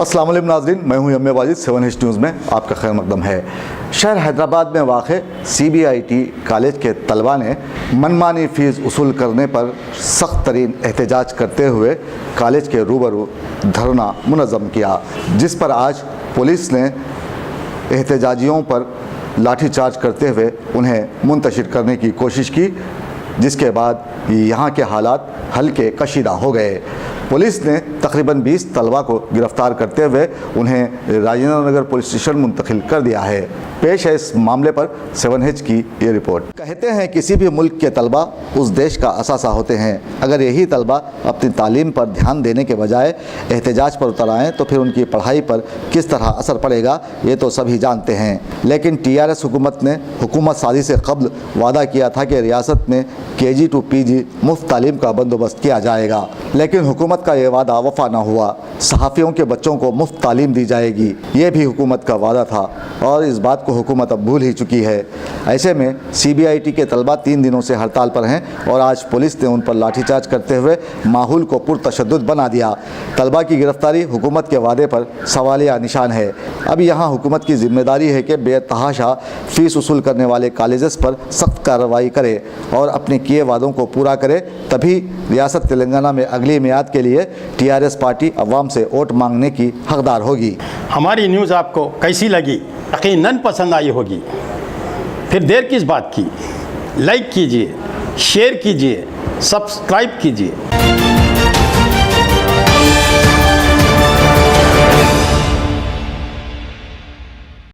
अस्सलाम वालेकुम नाज़रीन, मैं हूं यम्मे वाजिद। 7H न्यूज़ में आपका खैर मकदम है। शहर हैदराबाद में वाक़े CBIT कॉलेज के तलबा ने मनमानी फ़ीस वसूल करने पर सख्त तरीन एहतजाज करते हुए कॉलेज के रूबरू धरना मुनज़्ज़म किया, जिस पर आज पुलिस ने एहतजाजियों पर लाठीचार्ज करते हुए उन्हें मुंतशिर करने की कोशिश की, जिसके बाद यहाँ के हालात हल्के कशीदा हो गए। पुलिस ने तकरीबन 20 तलबा को गिरफ़्तार करते हुए उन्हें राजेंद्र नगर पुलिस स्टेशन मुंतकिल कर दिया है। पेश है इस मामले पर 7H की ये रिपोर्ट। कहते हैं किसी भी मुल्क के तलबा उस देश का असासा होते हैं। अगर यही तलबा अपनी तालीम पर ध्यान देने के बजाय एहतजाज पर उतर आएँ तो फिर उनकी पढ़ाई पर किस तरह असर पड़ेगा ये तो सभी जानते हैं। लेकिन TRS हुकूमत ने हुकूमत साजी से कबल वादा किया था कि रियासत में KG to PG मुफ्त तालीम का बंदोबस्त किया जाएगा, लेकिन हुकूमत का ये वादा वफा ना हुआ। सहाफ़ियों के बच्चों को मुफ्त तालीम दी जाएगी, ये भी हुकूमत का वादा था और इस बात को हुकूमत अब भूल ही चुकी है। ऐसे में CBIT के तलबा 3 दिनों से हड़ताल पर हैं और आज पुलिस ने उन पर लाठीचार्ज करते हुए माहौल को पुरतशद्दुद बना दिया। तलबा की गिरफ्तारी हुकूमत के वादे पर सवालिया निशान है। अब यहाँ हुकूमत की जिम्मेदारी है कि बेतहाशा फ़ीस वसूल करने वाले कॉलेजेस पर सख्त कार्रवाई करे और अपने किए वादों को पूरा करे, तभी रियासत तेलंगाना में अगली मियाद के लिए TRS पार्टी अवाम से वोट मांगने की हकदार होगी। हमारी न्यूज़ आपको कैसी लगी? यकीनन पसंद आई होगी। फिर देर किस बात की? लाइक कीजिए, शेयर कीजिए, सब्सक्राइब कीजिए।